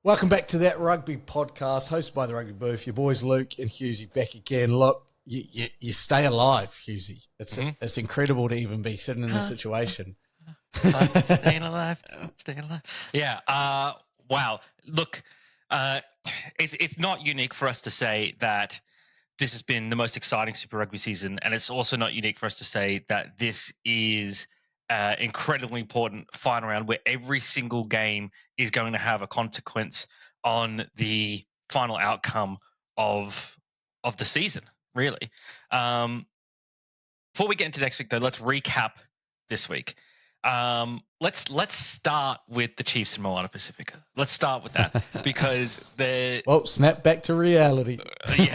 Welcome back to That Rugby podcast, hosted by the Rugby Booth. Your boys Luke and Husey back again. Look, you stay alive, Husey. It's incredible to even be sitting in this situation. Staying alive, staying alive. Yeah. Wow. Look, it's not unique for us to say that this has been the most exciting Super Rugby season, and it's also not unique for us to say that this is incredibly important final round where every single game is going to have a consequence on the final outcome of the season. Really. Before we get into next week, though, let's recap this week. Let's start with the Chiefs and Moana Pacifica. Let's start with that because snap back to reality. They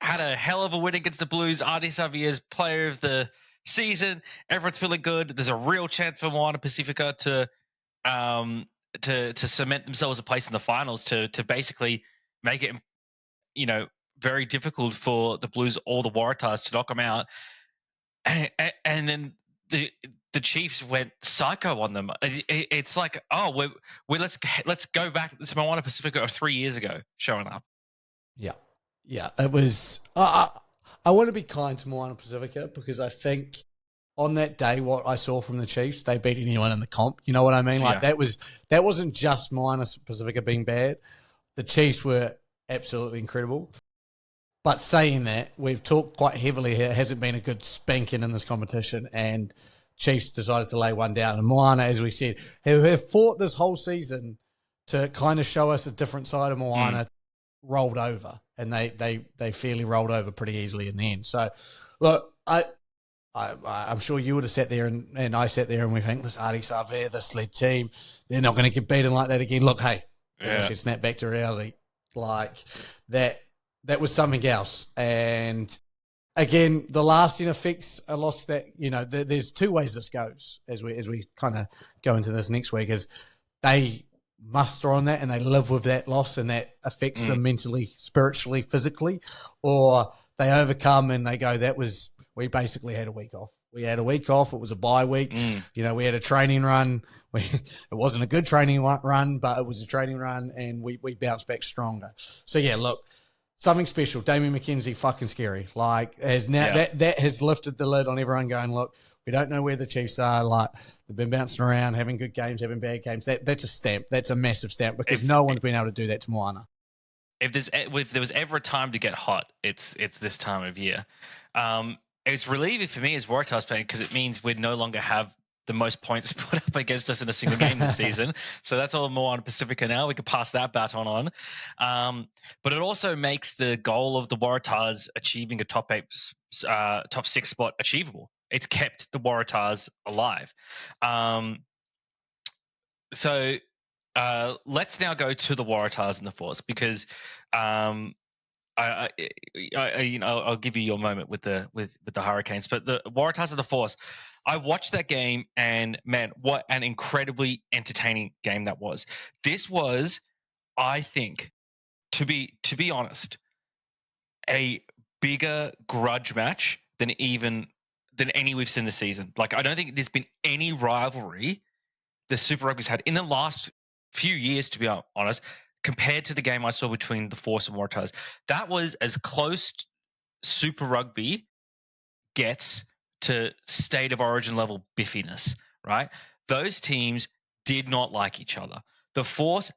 had a hell of a win against the Blues. Adi Savier's player of the season. Everyone's feeling good. There's a real chance for Moana Pacifica to cement themselves a place in the finals to basically make it, very difficult for the Blues or the Waratahs to knock them out. And then the Chiefs went psycho on them. It's like, let's go back. It's Moana Pacifica of 3 years ago showing up. Yeah, it was. I want to be kind to Moana Pacifica because I think on that day, what I saw from the Chiefs, they beat anyone in the comp. You know what I mean? Like that wasn't just Moana Pacifica being bad. The Chiefs were absolutely incredible. But saying that, we've talked quite heavily here. It hasn't been a good spanking in this competition, and Chiefs decided to lay one down. And Moana, as we said, who have fought this whole season to kind of show us a different side of Moana, rolled over, and they fairly rolled over pretty easily in the end. So, look, I'm sure you would have sat there and I sat there and we think, this Adi Savia, this lead team, they're not going to get beaten like that again. Look, hey, as I said, snap back to reality. Like that was something else. And again, the lasting effects are lost that, there's two ways this goes as we kind of go into this next week is they muster on that and they live with that loss and that affects them mentally, spiritually, physically, or they overcome and they go, we basically had a week off. We had a week off. It was a bye week. We had a training run. It wasn't a good training run, but it was a training run and we bounced back stronger. So yeah, look, something special. Damien McKenzie, fucking scary. Like, that has lifted the lid on everyone going, look, we don't know where the Chiefs are. Like, they've been bouncing around, having good games, having bad games. That's a stamp. That's a massive stamp because no one's been able to do that to Moana. If there was ever a time to get hot, it's this time of year. It's relieving for me as Waratahs fan because it means we no longer have the most points put up against us in a single game this season. So that's all Moana Pacifica now. We can pass that baton on. But it also makes the goal of the Waratahs achieving a top 6 spot achievable. It's kept the Waratahs alive. So let's now go to the Waratahs and the Force because I'll give you your moment with the Hurricanes, but the Waratahs and the Force. I watched that game and man, what an incredibly entertaining game that was. This was, I think, to be honest, a bigger grudge match than any we've seen this season. Like, I don't think there's been any rivalry the Super Rugby's had in the last few years, to be honest, compared to the game I saw between the Force and Waratahs. That was as close Super Rugby gets to state of origin level biffiness, right? Those teams did not like each other. The Force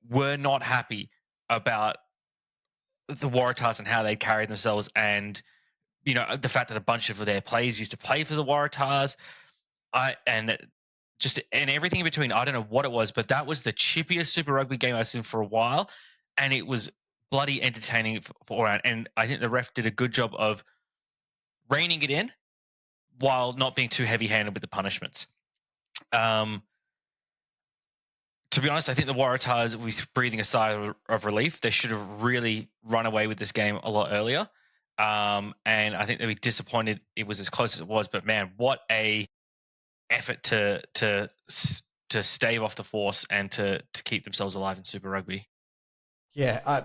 were not happy about the Waratahs and how they carried themselves and, the fact that a bunch of their players used to play for the Waratahs and everything in between. I don't know what it was, but that was the chippiest Super Rugby game I've seen for a while, and it was bloody entertaining for all around. And I think the ref did a good job of reining it in while not being too heavy-handed with the punishments. To be honest, I think the Waratahs were breathing a sigh of relief. They should have really run away with this game a lot earlier. And I think they'd be disappointed it was as close as it was. But man, what a effort to stave off the Force and to keep themselves alive in Super Rugby. Yeah,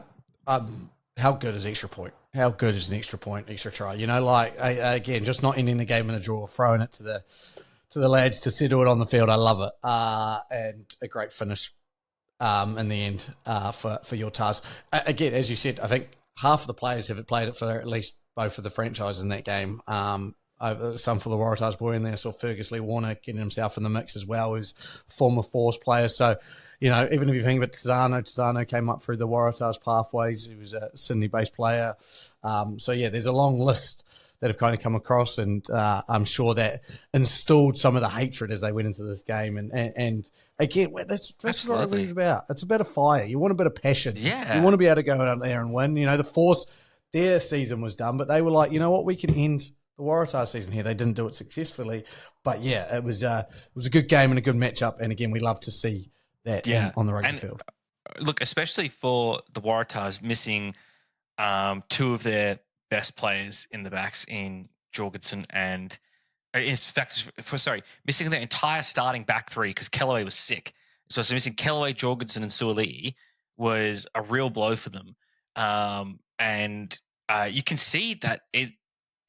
how good is extra point? How good is an extra point, extra try? Again, just not ending the game in a draw, throwing it to to the lads to settle it on the field. I love it. And a great finish in the end for your task. Again, as you said, I think half of the players have played it for at least both of the franchises in that game. Some for the Waratahs boy in there. I saw Fergus Lee Warner getting himself in the mix as well, who's a former Force player. So, even if you think about Tizano came up through the Waratahs pathways. He was a Sydney-based player. There's a long list that have kind of come across, and I'm sure that installed some of the hatred as they went into this game. And again, that's what Rugby is about. It's about a fire. You want a bit of passion. Yeah. You want to be able to go out there and win. The Force, their season was done, but they were like, you know what, we can end the Waratah season here. They didn't do it successfully, but yeah, it was a good game and a good matchup. And again, we love to see that on the rugby field. Look, especially for the Waratahs missing two of their best players in the backs in Jorgensen and, in fact, missing their entire starting back three because Kellaway was sick. So missing Kellaway, Jorgensen, and Suaalii was a real blow for them. And you can see that it,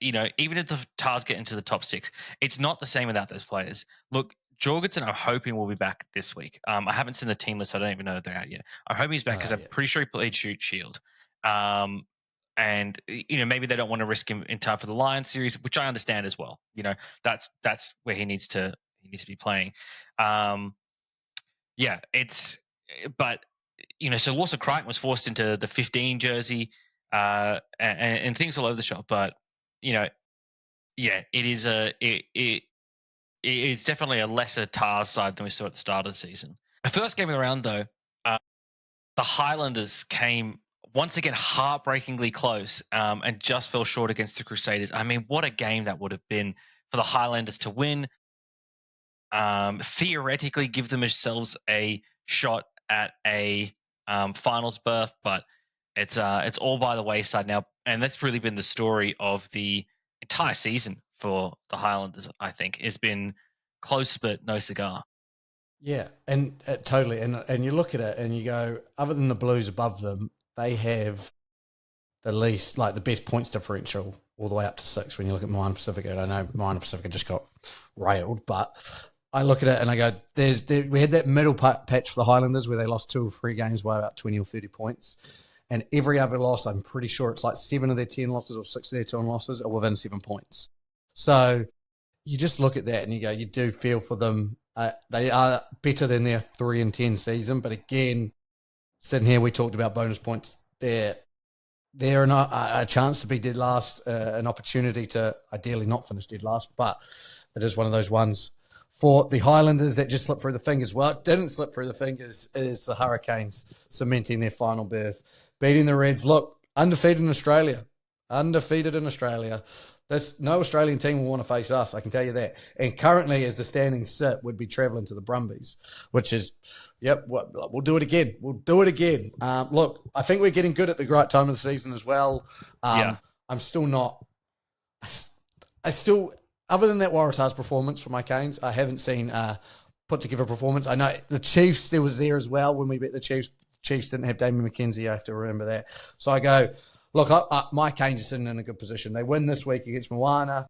even if the Tars get into the top six, it's not the same without those players. Look, Jorgensen, I'm hoping will be back this week. I haven't seen the team list. I don't even know if they're out yet. I'm hoping he's back because I'm pretty sure he played Shield. And maybe they don't want to risk him in time for the Lions series, which I understand as well. That's where he needs to be playing. So Lawson Crichton was forced into the 15 jersey and things all over the shop. But it is definitely a lesser Tars side than we saw at the start of the season. The first game of the round, though, the Highlanders came once again heartbreakingly close and just fell short against the Crusaders. I mean, what a game that would have been for the Highlanders to win. Theoretically, give themselves a shot at a finals berth, but it's all by the wayside now, and that's really been the story of the entire season for the Highlanders. I think has been close but no cigar. Yeah, and totally. And you look at it and you go, other than the Blues above them, they have the least, like the best points differential all the way up to 6 when you look at Moana Pacifica. I know Moana Pacifica just got railed, but I look at it and I go, we had that middle patch for the Highlanders where they lost 2 or 3 games by about 20 or 30 points. And every other loss, I'm pretty sure it's like 7 of their 10 losses or 6 of their 10 losses are within 7 points. So you just look at that and you go, you do feel for them. They are better than their 3-10 season. But again, sitting here, we talked about bonus points. They're not a chance to be dead last, an opportunity to ideally not finish dead last. But it is one of those ones for the Highlanders that just slipped through the fingers. Well, it didn't slip through the fingers is the Hurricanes cementing their final berth, beating the Reds. Look, undefeated in Australia. There's no Australian team will want to face us, I can tell you that. And currently, as the standings sit, would be travelling to the Brumbies, which is, we'll do it again. Look, I think we're getting good at the right time of the season as well. I'm still not. I still, other than that Waratahs performance for my Canes, I haven't seen put together performance. I know the Chiefs, there was there as well when we beat the Chiefs. Chiefs didn't have Damien McKenzie. I have to remember that. So I go, look, my Canes are sitting in a good position. They win this week against Moana.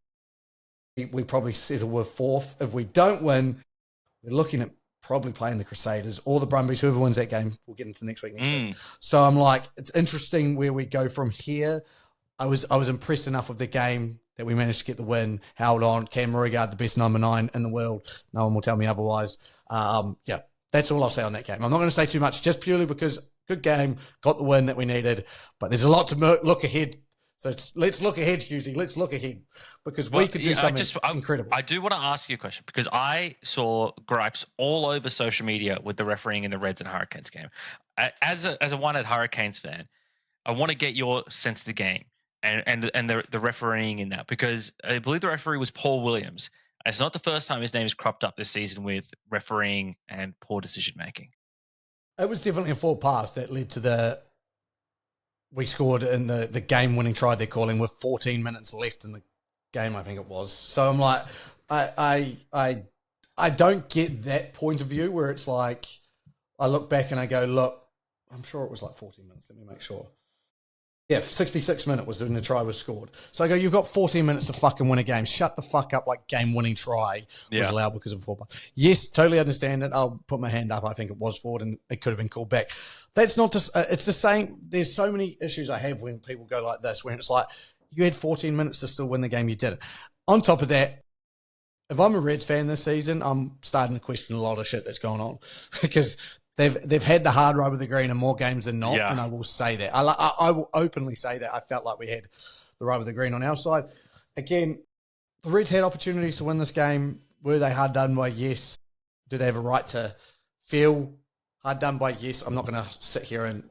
We probably settle with 4th. If we don't win, we're looking at probably playing the Crusaders or the Brumbies. Whoever wins that game, we'll get into next week. So I'm like, it's interesting where we go from here. I was impressed enough with the game that we managed to get the win, held on. Cam Murray-Guard, the best number 9 in the world. No one will tell me otherwise. That's all I'll say on that game. I'm not going to say too much, just purely because good game, got the win that we needed. But there's a lot to look ahead. So let's look ahead, Hughesy. Let's look ahead because we could do something incredible. I do want to ask you a question because I saw gripes all over social media with the refereeing in the Reds and Hurricanes game. As a one-eyed Hurricanes fan, I want to get your sense of the game and the refereeing in that because I believe the referee was Paul Williams. It's not the first time his name has cropped up this season with refereeing and poor decision making. It was definitely a forward pass that led to we scored in the game-winning try they're calling with 14 minutes left in the game, I think it was. So I'm like, I don't get that point of view where it's like, I look back and I go, look, I'm sure it was like 14 minutes. Let me make sure. Yeah, 66 minute was when the try was scored. So I go, you've got 14 minutes to fucking win a game. Shut the fuck up, like game-winning try was allowed because of a forward. Yes, totally understand it. I'll put my hand up. I think it was forward and it could have been called back. That's not just, it's the same. There's so many issues I have when people go like this, when it's like, you had 14 minutes to still win the game, you did it. On top of that, if I'm a Reds fan this season, I'm starting to question a lot of shit that's going on because they've had the hard ride with the green in more games than not, and I will say that. I will openly say that I felt like we had the ride with the green on our side. Again, the Reds had opportunities to win this game. Were they hard done by? Yes. Do they have a right to feel hard done by? Yes. I'm not going to sit here and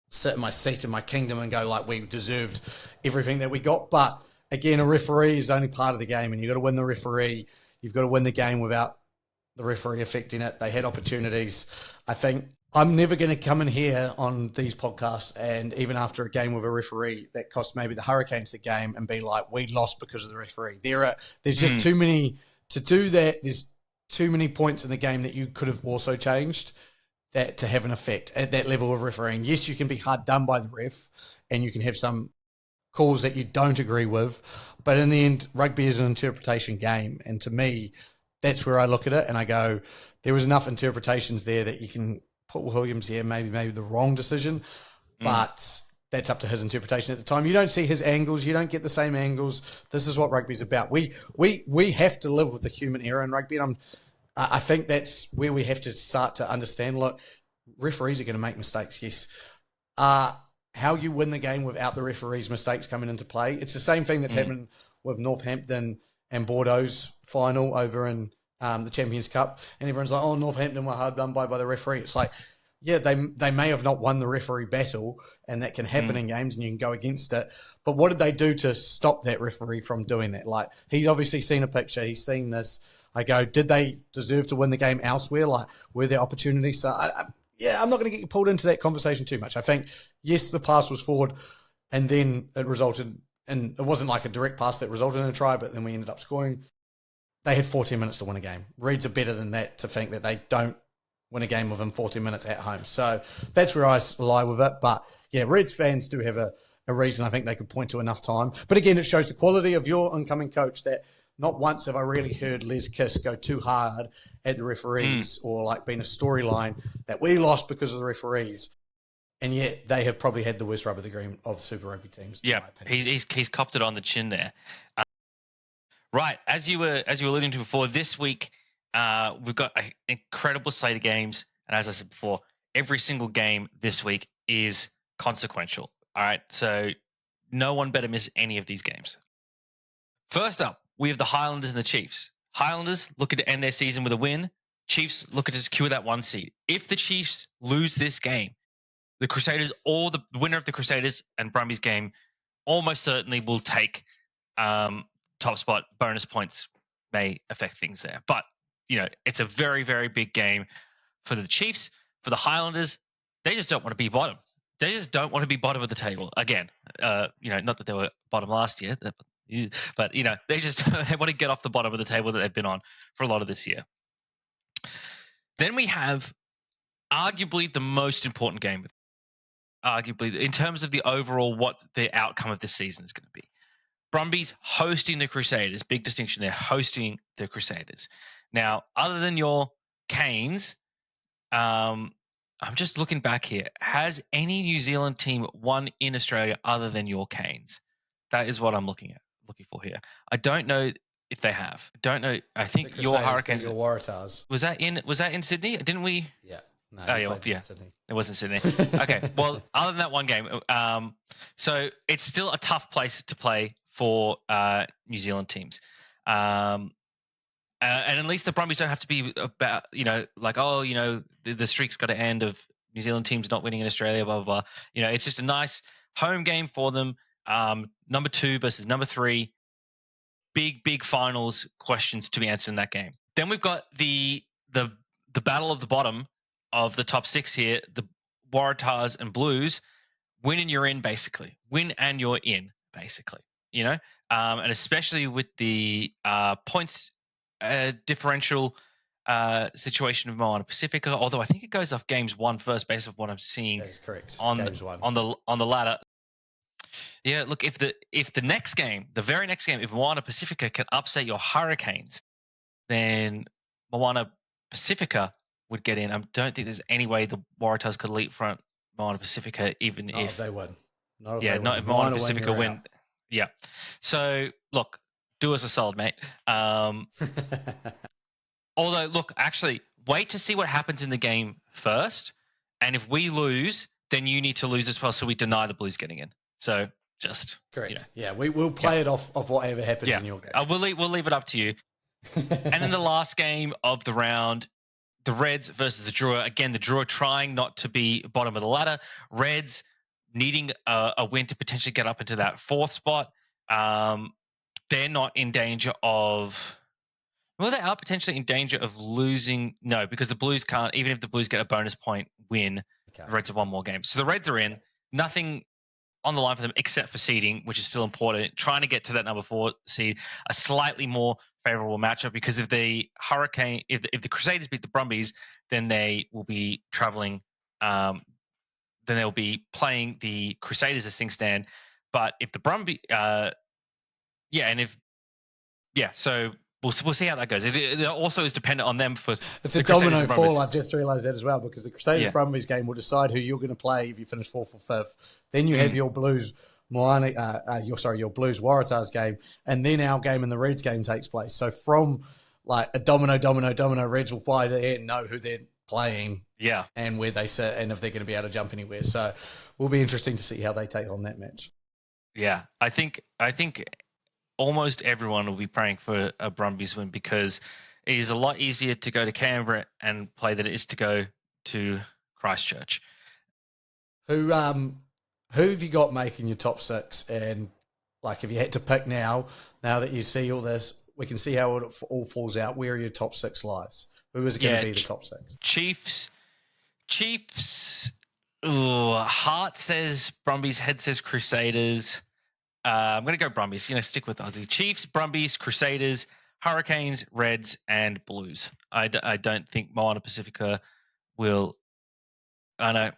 sit in my seat in my kingdom and go like we deserved everything that we got. But again, a referee is only part of the game, and you've got to win the referee. You've got to win the game without the referee affecting it. They had opportunities. I think I'm never going to come in here on these podcasts and even after a game with a referee that cost maybe the Hurricanes the game and be like, we lost because of the referee. There's just too many to do that. There's too many points in the game that you could have also changed that to have an effect at that level of refereeing. Yes, you can be hard done by the ref and you can have some calls that you don't agree with, but in the end, rugby is an interpretation game. And to me, that's where I look at it and I go, there was enough interpretations there that you can put Williams here, maybe the wrong decision, but that's up to his interpretation at the time. You don't see his angles. You don't get the same angles. This is what rugby's about. We have to live with the human error in rugby. And I think that's where we have to start to understand, look, referees are going to make mistakes, yes. How you win the game without the referees' mistakes coming into play. It's the same thing that's happened with Northampton and Bordeaux's final over in the Champions Cup. And everyone's like, oh, Northampton were hard done by the referee. It's like, yeah, they may have not won the referee battle, and that can happen in games and you can go against it. But what did they do to stop that referee from doing that? Like, he's obviously seen a picture. He's seen this. I go, did they deserve to win the game elsewhere? Like, were there opportunities? So, I'm not going to get pulled into that conversation too much. I think, yes, the pass was forward, and then it resulted in, it wasn't like a direct pass that resulted in a try, but then we ended up scoring. They had 14 minutes to win a game. Reds are better than that to think that they don't win a game within 14 minutes at home. So that's where I lie with it. But, yeah, Reds fans do have a reason I think they could point to enough time. But, again, it shows the quality of your incoming coach that not once have I really heard Les Kiss go too hard at the referees or like been a storyline that we lost because of the referees. And yet they have probably had the worst rubber the green of Super Rugby teams. Yeah, he's copped it on the chin there. Right, as you were alluding to before, this week we've got an incredible slate of games, and as I said before, every single game this week is consequential. All right, so no one better miss any of these games. First up, we have the Highlanders and the Chiefs. Highlanders looking to end their season with a win. Chiefs looking to secure that 1 seed. If the Chiefs lose this game, the Crusaders or the winner of the Crusaders and Brumbies game almost certainly will take top spot. Bonus points may affect things there. But, it's a very, very big game for the Chiefs. For the Highlanders, they just don't want to be bottom. They just don't want to be bottom of the table. Again, not that they were bottom last year, but, they just they want to get off the bottom of the table that they've been on for a lot of this year. Then we have arguably the most important game, arguably in terms of the overall what the outcome of this season is going to be. Brumbies hosting the Crusaders. Big distinction there, hosting the Crusaders. Now, other than your Canes, I'm just looking back here. Has any New Zealand team won in Australia other than your Canes? That is what I'm looking for here. I don't know if they have. I don't know. I think your Hurricanes, your Waratahs. Was that in Sydney? Didn't we? Yeah. No, Sydney. It wasn't Sydney. Okay. Well, other than that one game, so it's still a tough place to play for New Zealand teams. And at least the Brumbies don't have to be about, the streak's got to end of New Zealand teams not winning in Australia, blah, blah, blah. It's just a nice home game for them. Number 2 versus number 3. Big finals questions to be answered in that game. Then we've got the battle of the bottom of the top 6 here, the Waratahs and Blues. Win and you're in, basically. Win and you're in, basically. And especially with the points differential situation of Moana Pacifica, although I think it goes off games 1 first, based on what I'm seeing. That is correct. On games 1. on the ladder. Yeah, look, if the next game, the very next game, if Moana Pacifica can upset your Hurricanes, then Moana Pacifica would get in. I don't think there's any way the Waratahs could leapfront Moana Pacifica, even Not if they win. Not if yeah, they not win. if Moana Moana Pacifica you're win. Yeah. So look, do us a solid, mate. Although, look, actually, wait to see what happens in the game first, and if we lose, then you need to lose as well, so we deny the Blues getting in. So just correct. Yeah, we'll play it off of whatever happens in your game. We'll leave it up to you. And then the last game of the round, the Reds versus the Drua. Again, the Drua trying not to be bottom of the ladder. Reds needing a win to potentially get up into that fourth spot. They're not in danger of. Well, they are potentially in danger of losing. No, because the Blues can't. Even if the Blues get a bonus point win, the Reds have one more game. So the Reds are in. Nothing on the line for them except for seeding, which is still important. Trying to get to that number 4 seed, a slightly more favorable matchup, because if the Crusaders beat the Brumbies, then they will be traveling. Then they'll be playing the Crusaders as things stand. But if the Brumbies, so we'll see how that goes. It also is dependent on them for. It's a domino fall. I've just realised that as well, because the Crusaders Brumbies game will decide who you're going to play if you finish 4th or 5th. Then you have your Blues Moana, your Blues Waratahs game, and then our game and the Reds game takes place. So from like a domino, Reds will fight it and know who they're playing, and where they sit, and if they're going to be able to jump anywhere. So will be interesting to see how they take on that match. Yeah, I think almost everyone will be praying for a Brumbies win, because it is a lot easier to go to Canberra and play than it is to go to Christchurch. Who have you got making your top 6? And like, if you had to pick now that you see all this, we can see how it all falls out. Where are your top 6 lies? Who is going to be the top 6? Chiefs. Heart says Brumbies. Head says Crusaders. I'm going to go Brumbies. Stick with Aussie. Chiefs, Brumbies, Crusaders, Hurricanes, Reds, and Blues. I don't think Moana Pacifica will. I know.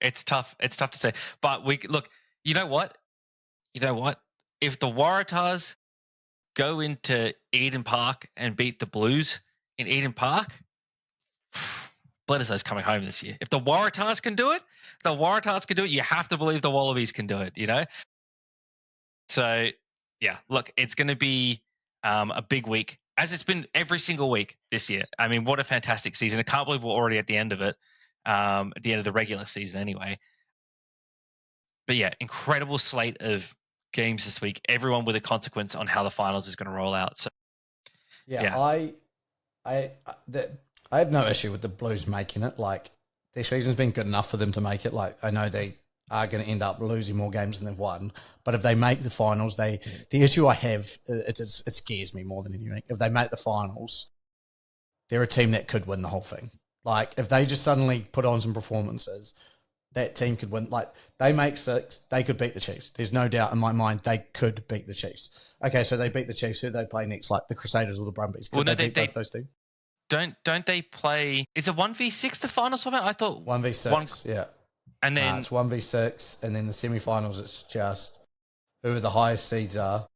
It's tough. It's tough to say. But look. You know what? If the Waratahs go into Eden Park and beat the Blues in Eden Park, Bledisloe's coming home this year. If the Waratahs can do it, you have to believe the Wallabies can do it. So, yeah, look, it's going to be a big week, as it's been every single week this year. I mean, what a fantastic season. I can't believe we're already at the end of it, at the end of the regular season anyway. But, yeah, incredible slate of games this week, everyone with a consequence on how the finals is going to roll out. So, I have no issue with the Blues making it. Like, their season's been good enough for them to make it. Like, I know they are going to end up losing more games than they've won, but if they make the finals, the issue I have, it scares me more than anything. If they make the finals, they're a team that could win the whole thing. Like, if they just suddenly put on some performances, that team could win. Like, they make 6, they could beat the Chiefs. There's no doubt in my mind they could beat the Chiefs. Okay, so they beat the Chiefs. Who do they play next? Like the Crusaders or the Brumbies? Could they beat both those teams? Don't they play? Is it 1v6 the finals format? I thought 1v6. Yeah, and then it's 1v6, and then the semi-finals it's just whoever the highest seeds are.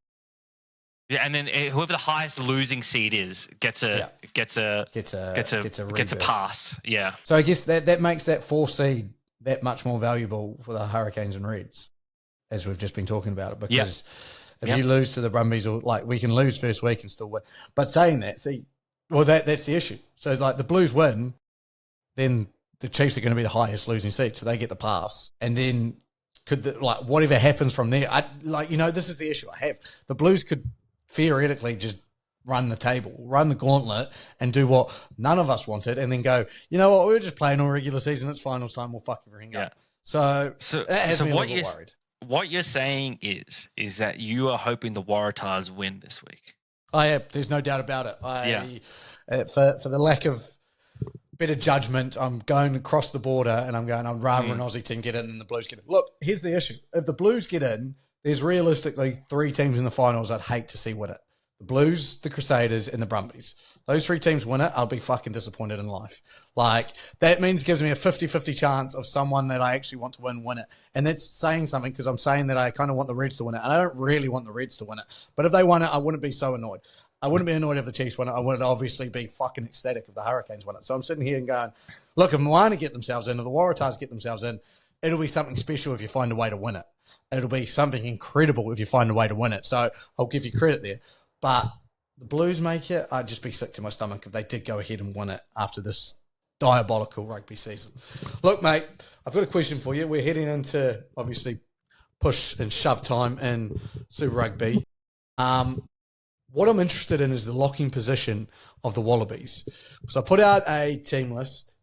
Yeah, and then whoever the highest losing seed is gets a pass. Yeah. So I guess that makes that 4 seed that much more valuable for the Hurricanes and Reds, as we've just been talking about it. Because if you lose to the Brumbies, or like we can lose first week and still win. But saying that, that's the issue. So like the Blues win, then the Chiefs are going to be the highest losing seed, so they get the pass. And then whatever happens from there, this is the issue I have. The Blues could theoretically just run the table, run the gauntlet, and do what none of us wanted, and then go, you know what, we were just playing all regular season, it's finals time, we'll fuck everything up. So that has me a little bit worried. What you're saying is that you are hoping the Waratahs win this week. I am. There's no doubt about it. For the lack of better judgment, I'm going across the border and I'm going, I'd rather an Aussie team get in than the Blues get in. Look, here's the issue. If the Blues get in, there's realistically 3 teams in the finals I'd hate to see win it. the Blues, the Crusaders, and the Brumbies. Those 3 teams win it, I'll be fucking disappointed in life. Like, that means gives me a 50-50 chance of someone that I actually want to win it. And that's saying something because I'm saying that I kind of want the Reds to win it. And I don't really want the Reds to win it. But if they won it, I wouldn't be so annoyed. I wouldn't be annoyed if the Chiefs won it. I would obviously be fucking ecstatic if the Hurricanes won it. So I'm sitting here and going, look, if Moana get themselves in, if the Waratahs get themselves in, it'll be something special if you find a way to win it. It'll be something incredible if you find a way to win it. So I'll give you credit there. But the Blues make it, I'd just be sick to my stomach if they did go ahead and win it after this diabolical rugby season. Look, mate, I've got a question for you. We're heading into, obviously, push and shove time in Super Rugby. What I'm interested in is the locking position of the Wallabies. So I put out a team list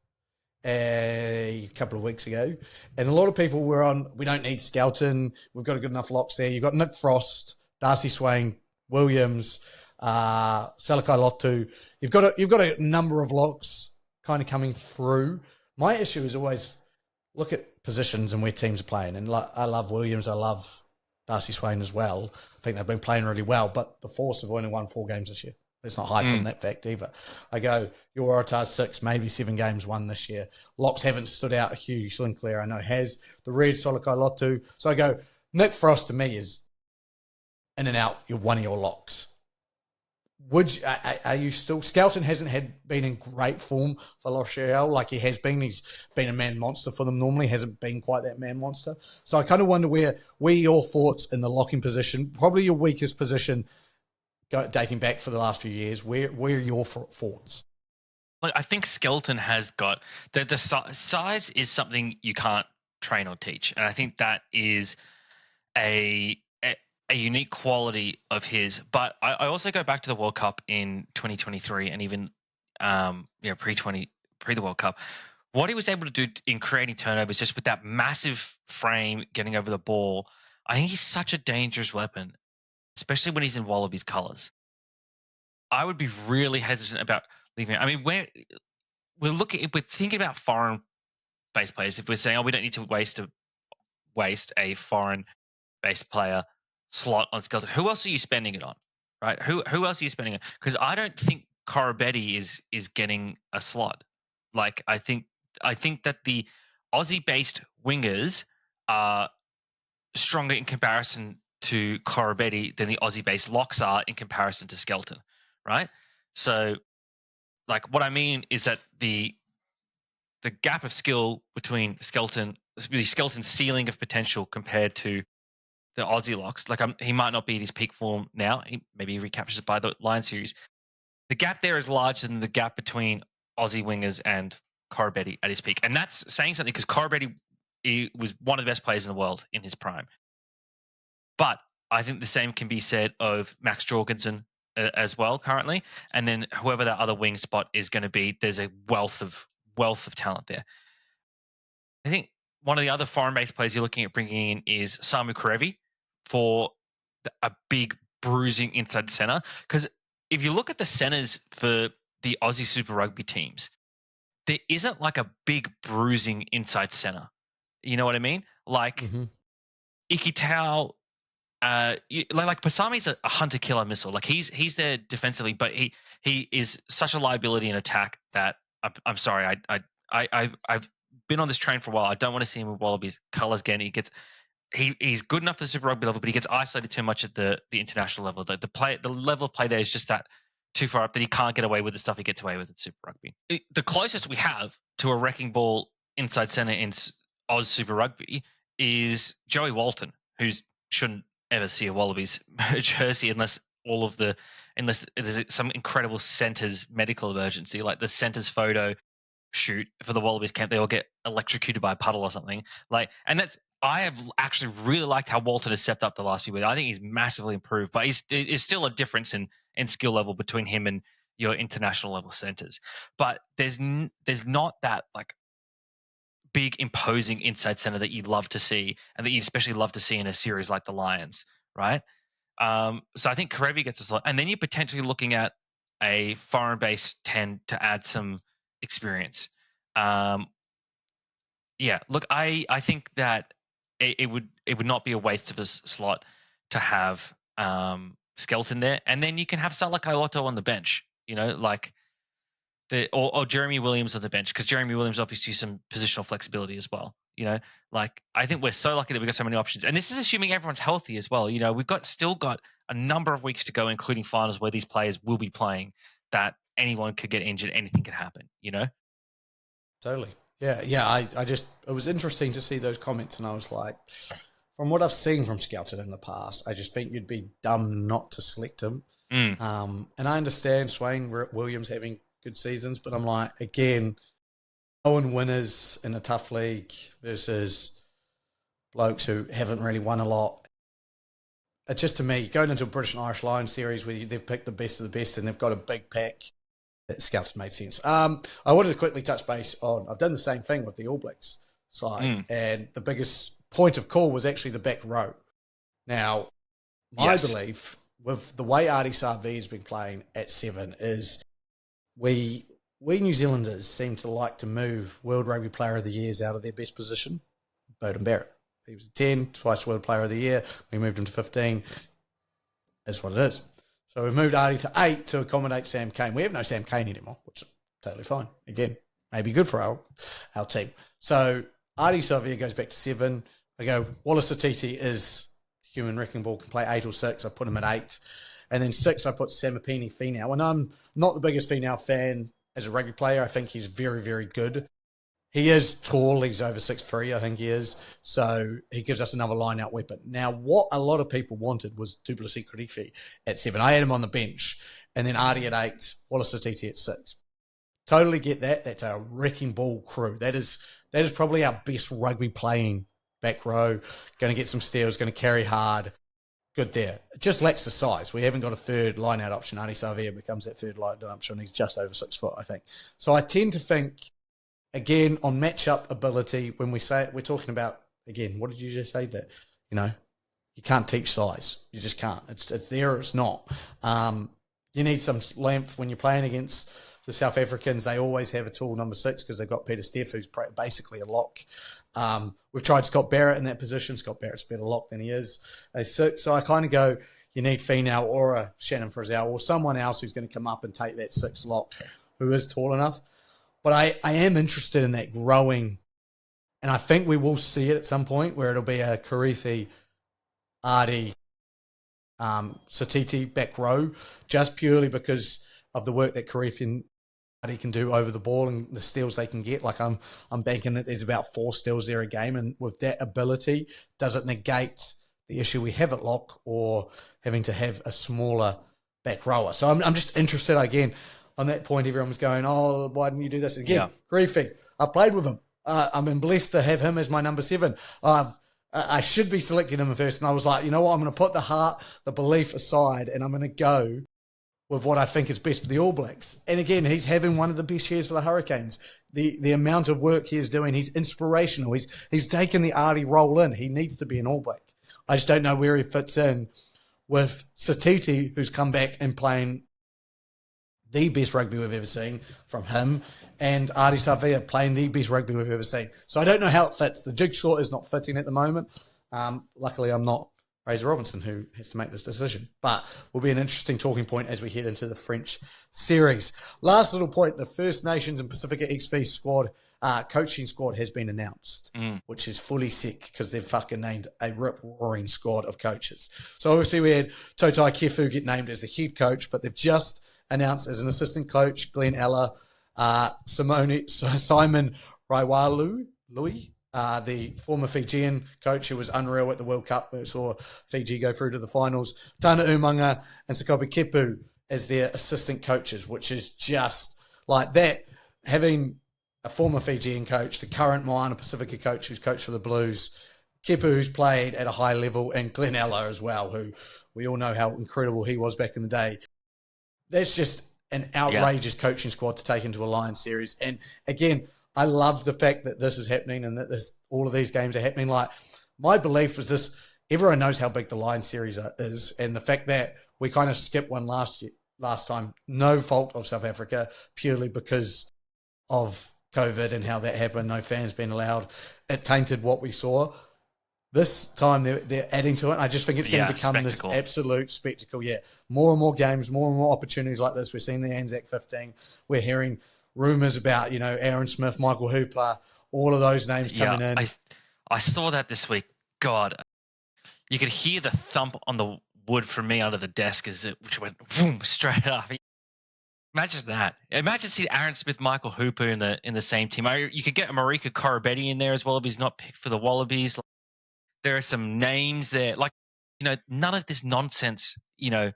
a couple of weeks ago, and a lot of people were on, we don't need Skelton, we've got a good enough locks there. You've got Nick Frost, Darcy Swain, Williams, Salakai Lotu. You've got a number of locks kind of coming through. My issue is always look at positions and where teams are playing. And I love Williams. I love Darcy Swain as well. I think they've been playing really well, but the Force have only won 4 games this year. Let's not hide from that fact either. I go, your Waratahs 6, maybe 7 games won this year. Locks haven't stood out. Hugh Sinclair, I know, has. The Red, Salakai Lotu. So I go, Nick Frost to me is in and out. You're one of your locks. Are you still? Skelton hasn't been in great form for Rochelle like he has been. He's been a man monster for them. Normally hasn't been quite that man monster. So I kind of wonder where your thoughts in the locking position, probably your weakest position, dating back for the last few years. Where are your thoughts? Like, I think Skelton has got the size is something you can't train or teach, and I think that is a unique quality of his. But I also go back to the World Cup in 2023 and even pre the World Cup. What he was able to do in creating turnovers just with that massive frame getting over the ball, I think he's such a dangerous weapon, especially when he's in Wallabies colours. I would be really hesitant about leaving it. I mean, if we're thinking about foreign based players, if we're saying, we don't need to waste a foreign based player slot on Skelton. Who else are you spending it on, right? Who else are you spending it? Because I don't think Koroibete is getting a slot. Like, I think that the Aussie-based wingers are stronger in comparison to Koroibete than the Aussie-based locks are in comparison to Skelton, right? So, like, what I mean is that the gap of skill between Skelton's ceiling of potential compared to the Aussie locks, like he might not be at his peak form now. Maybe he recaptures it by the Lion series. The gap there is larger than the gap between Aussie wingers and Koroibete at his peak, and that's saying something because Koroibete was one of the best players in the world in his prime. But I think the same can be said of Max Jorgensen as well currently, and then whoever that other wing spot is going to be. There's a wealth of talent there. I think one of the other foreign-based players you're looking at bringing in is Samu Kerevi for a big bruising inside center. Because if you look at the centers for the Aussie Super Rugby teams, there isn't like a big bruising inside center. You know what I mean? Like Ikitau, like Pasami's a hunter-killer missile. Like he's there defensively, but he is such a liability in attack that I'm sorry. I've been on this train for a while. I don't want to see him with Wallabies colours again. He's good enough for the Super Rugby level, but he gets isolated too much at the international level. The level of play there is just that too far up that he can't get away with the stuff he gets away with at Super Rugby. The closest we have to a wrecking ball inside centre in Oz Super Rugby is Joey Walton, who shouldn't ever see a Wallabies jersey unless there's some incredible centres medical emergency, like the centres photo shoot for the Wallabies camp, they all get electrocuted by a puddle or something. I have actually really liked how Walton has stepped up the last few weeks. I think he's massively improved, but there's still a difference in skill level between him and your international level centers. But there's not that like big imposing inside center that you'd love to see, and that you especially love to see in a series like the Lions, right? So I think Kerevi gets a slot, and then you're potentially looking at a foreign-based 10 to add some experience. Look, I think that it would not be a waste of a slot to have skeleton there, and then you can have Salakaioto on the bench. Like or Jeremy Williams on the bench, because Jeremy Williams obviously some positional flexibility as well. Like I think we're so lucky that we've got so many options, and this is assuming everyone's healthy as well. We've still got a number of weeks to go, including finals where these players will be playing. That anyone could get injured, anything could happen. Totally. Yeah. It was interesting to see those comments, and I was like, from what I've seen from Skelton in the past, I just think you'd be dumb not to select him. And I understand Swain Williams having good seasons, but I'm like, again, Owen winners in a tough league versus blokes who haven't really won a lot. It's just, to me, going into a British and Irish Lions series where they've picked the best of the best and they've got a big pack, that Scouts made sense. I wanted to quickly touch base on, I've done the same thing with the All Blacks side, and the biggest point of call was actually the back row. Now, my belief with the way Ardie Savea has been playing at 7 is we New Zealanders seem to like to move World Rugby Player of the Years out of their best position. Beauden Barrett. He was 10, twice World Player of the Year. We moved him to 15. That's what it is. So we moved Ardie to 8 to accommodate Sam Cane. We have no Sam Cane anymore, which is totally fine. Again, maybe good for our team. So Ardie Savea goes back to 7. I go, Wallace Atiti is human wrecking ball, can play 8 or 6. I put him at 8. And then 6, I put Samipini Finau. And I'm not the biggest Finau fan as a rugby player. I think he's very, very good. He is tall. He's over 6'3", I think he is. So he gives us another line-out weapon. Now, what a lot of people wanted was Duplessis Kirifi at 7. I had him on the bench. And then Ardie at 8, Wallace Atiti at 6. Totally get that. That's a wrecking ball crew. That is probably our best rugby playing back row. Going to get some steals, going to carry hard. Good there. It just lacks the size. We haven't got a third line-out option. Ardie Savea becomes that third line-out option. He's just over 6 foot, I think. So I tend to think, again, on matchup ability, when we say it, we're talking about, again, what did you just say? That, you can't teach size. You just can't. It's there or it's not. You need some length when you're playing against the South Africans. They always have a tall number 6 because they've got Peter Steff, who's basically a lock. We've tried Scott Barrett in that position. Scott Barrett's a better lock than he is a 6. So I kind of go, you need Finau or a Shannon Frizzell or someone else who's going to come up and take that 6 lock who is tall enough. But I am interested in that growing, and I think we will see it at some point where it'll be a Kirifi, Ardie, Satiti back row, just purely because of the work that Kirifi and Ardie can do over the ball and the steals they can get. Like I'm banking that there's about 4 steals there a game, and with that ability, does it negate the issue we have at lock or having to have a smaller back rower? So I'm just interested again. On that point, everyone was going, oh, why didn't you do this? Again, Kirifi, I've played with him. I've been blessed to have him as my number 7. I should be selecting him first. And I was like, you know what? I'm going to put the heart, the belief aside, and I'm going to go with what I think is best for the All Blacks. And again, he's having one of the best years for the Hurricanes. The amount of work he is doing, he's inspirational. He's taken the Ardie role in. He needs to be an All Black. I just don't know where he fits in with Satiti, who's come back and playing the best rugby we've ever seen from him, and Ardie Savea playing the best rugby we've ever seen. So I don't know how it fits. The jigsaw is not fitting at the moment. Luckily, I'm not Fraser Robinson who has to make this decision. But will be an interesting talking point as we head into the French series. Last little point, the First Nations and Pacifica XV squad, coaching squad has been announced, which is fully sick because they've fucking named a rip-roaring squad of coaches. So obviously we had Totai Kefu get named as the head coach, but they've just announced as an assistant coach, Glenn Eller, Simon Raiwalu, the former Fijian coach who was unreal at the World Cup, who saw Fiji go through to the finals, Tana Umanga and Sakopi Kepu as their assistant coaches, which is just like that. Having a former Fijian coach, the current Moana Pacifica coach who's coached for the Blues, Kepu who's played at a high level, and Glenn Eller as well, who we all know how incredible he was back in the day. That's just an outrageous coaching squad to take into a Lions series. And again, I love the fact that this is happening and that all of these games are happening. Like, my belief was this, everyone knows how big the Lions series is, and the fact that we kind of skipped one last time, no fault of South Africa, purely because of COVID and how that happened, no fans being allowed, it tainted what we saw. this time they're adding to it. I just think it's going to become spectacle. This absolute spectacle. Yeah, more and more games, more and more opportunities like this. We're seeing the Anzac 15. We're hearing rumours about, Aaron Smith, Michael Hooper, all of those names coming in. I saw that this week. God, you could hear the thump on the wood from me under the desk which went boom straight up. Imagine that. Imagine seeing Aaron Smith, Michael Hooper in the same team. You could get Marika Korobetti in there as well if he's not picked for the Wallabies. There are some names there, none of this nonsense, Giddo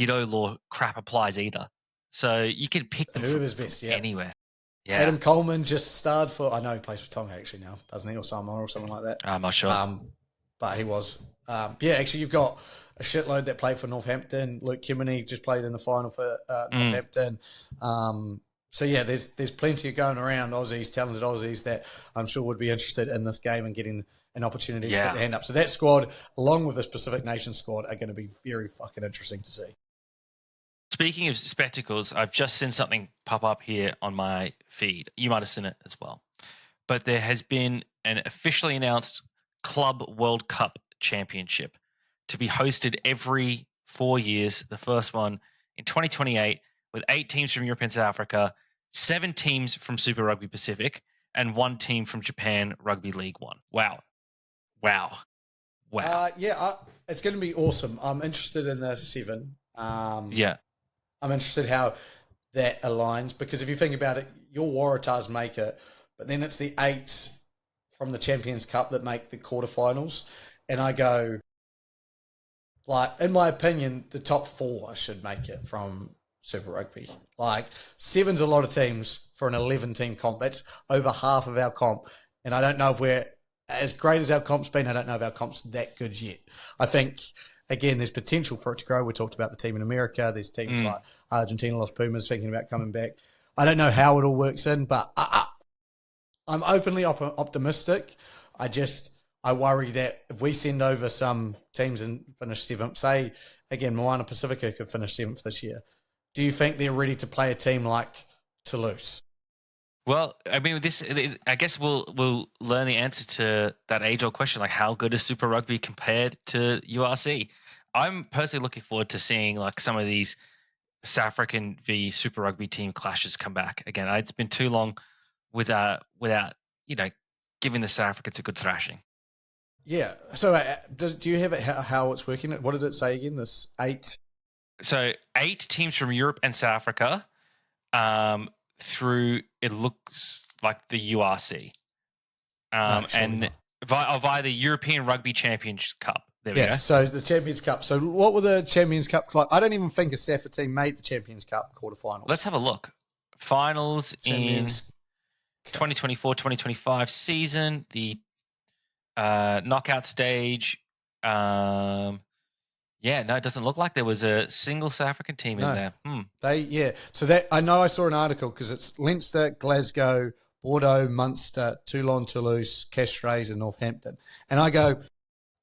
law crap applies either. So you can pick them whoever's best, anywhere. Yeah. Adam Coleman just starred for, I know he plays for Tonga actually now, doesn't he, or Samoa or something like that. I'm not sure. But he was. Actually, you've got a shitload that played for Northampton. Luke Kimini just played in the final for Northampton. There's plenty of going around talented Aussies that I'm sure would be interested in this game and getting an opportunity to stick their hand up. So that squad, along with this Pacific Nations squad, are going to be very fucking interesting to see. Speaking of spectacles, I've just seen something pop up here on my feed. You might have seen it as well. But there has been an officially announced Club World Cup Championship to be hosted every 4 years. The first one in 2028 with 8 teams from Europe and South Africa, 7 teams from Super Rugby Pacific, and 1 team from Japan Rugby League 1. Wow. It's going to be awesome. I'm interested in the 7. I'm interested how that aligns because if you think about it, your Waratahs make it, but then it's the 8 from the Champions Cup that make the quarterfinals. And I go, in my opinion, the top 4 should make it from Super Rugby. 7's a lot of teams for an 11-team comp. That's over half of our comp. And I don't know if we're as great as our comp's been. I don't know if our comp's that good yet. I think, again, there's potential for it to grow. We talked about the team in America. There's teams like Argentina, Los Pumas thinking about coming back. I don't know how it all works in, but I'm openly optimistic. I worry that if we send over some teams and finish 7th, say, again, Moana Pacifica could finish 7th this year. Do you think they're ready to play a team like Toulouse? Well, I mean, I guess we'll learn the answer to that age-old question, like how good is Super Rugby compared to URC? I'm personally looking forward to seeing some of these South African v Super Rugby team clashes come back again. It's been too long without giving the South Africans a good thrashing. Yeah. So do you have it how it's working? What did it say again? This 8. So 8 teams from Europe and South Africa. Through it looks like the URC, and via the European Rugby Champions Cup. There we go. So the Champions Cup. So what were the Champions Cup like? I don't even think a SAFA team made the Champions Cup quarterfinals. Let's have a look. Finals Champions in 2024-2025 season. The knockout stage. It doesn't look like there was a single South African team in there. So that I know I saw an article because it's Leinster, Glasgow, Bordeaux, Munster, Toulon, Toulouse, Castres, and Northampton. And I go,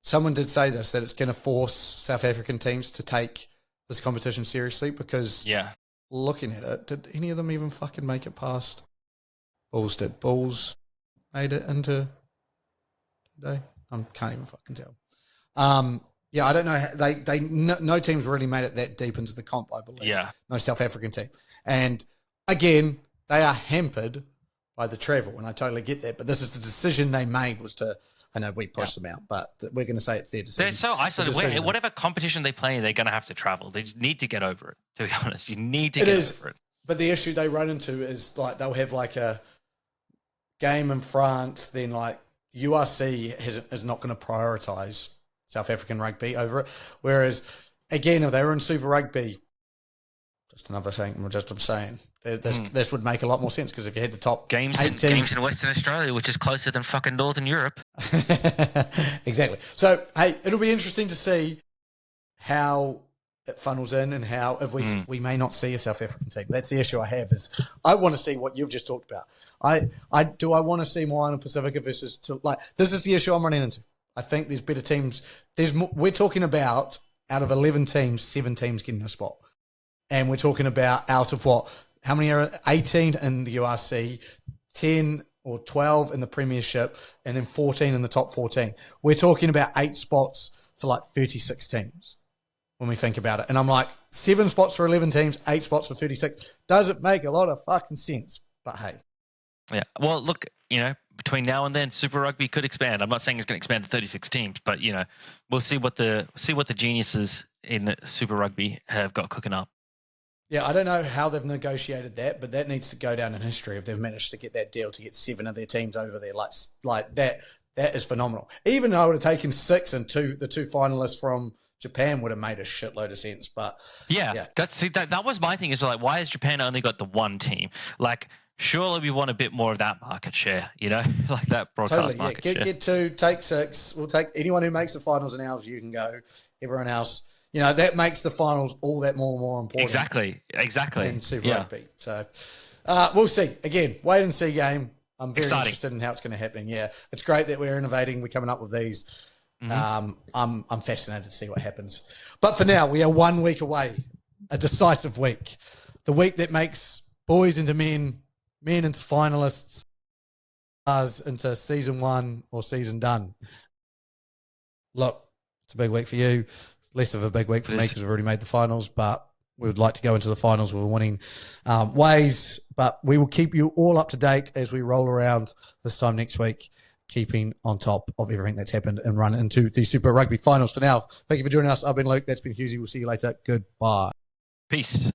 someone did say this, that it's going to force South African teams to take this competition seriously because looking at it, did any of them even fucking make it past? Bulls did. Bulls made it into today. I can't even fucking tell. I don't know. No teams really made it that deep into the comp, I believe. Yeah. No South African team. And again, they are hampered by the travel, and I totally get that. But this is the decision they made was to, I know we pushed them out, but we're going to say it's their decision. They're so isolated. Whatever competition they play, they're going to have to travel. They just need to get over it, to be honest. You need to get over it. But the issue they run into is they'll have a game in France, then URC is not going to prioritise South African rugby over it. Whereas, again, if they were in Super Rugby, just another thing, I'm saying, this would make a lot more sense because if you had the top games in Western Australia, which is closer than fucking Northern Europe. Exactly. So, hey, it'll be interesting to see how it funnels in and how if we may not see a South African team. That's the issue I have is I want to see what you've just talked about. I want to see Moana Pacifica versus this is the issue I'm running into. I think there's better teams. We're talking about out of 11 teams, 7 teams getting a spot. And we're talking about out of how many are 18 in the URC, 10 or 12 in the Premiership, and then 14 in the top 14. We're talking about 8 spots for like 36 teams when we think about it. And I'm like, 7 spots for 11 teams, 8 spots for 36. Doesn't make a lot of fucking sense, but hey. Yeah. Well, look, between now and then, Super Rugby could expand. I'm not saying it's going to expand to 36 teams, but we'll see what the geniuses in the Super Rugby have got cooking up. Yeah, I don't know how they've negotiated that, but that needs to go down in history if they've managed to get that deal to get 7 of their teams over there. Like that is phenomenal. Even though it would have taken 6 and the 2 finalists from Japan would have made a shitload of sense. But yeah. That was my thing is like, why has Japan only got the 1 team? Like, surely we want a bit more of that market share, like that broadcast market share. Get 2, take 6. We'll take anyone who makes the finals in ours. You can go. Everyone else. That makes the finals all that more important. Exactly. In Super Rugby. So we'll see. Again, wait and see game. I'm very interested in how it's going to happen. Yeah, it's great that we're innovating. We're coming up with these. Mm-hmm. I'm fascinated to see what happens. But for now, we are 1 week away, a decisive week. The week that makes boys into men into finalists, us into season 1 or season done. Look, it's a big week for you. Less of a big week for me because we've already made the finals, but we would like to go into the finals with winning ways. But we will keep you all up to date as we roll around this time next week, keeping on top of everything that's happened and run into the Super Rugby finals. For now, thank you for joining us. I've been Luke. That's been Husey. We'll see you later. Goodbye. Peace.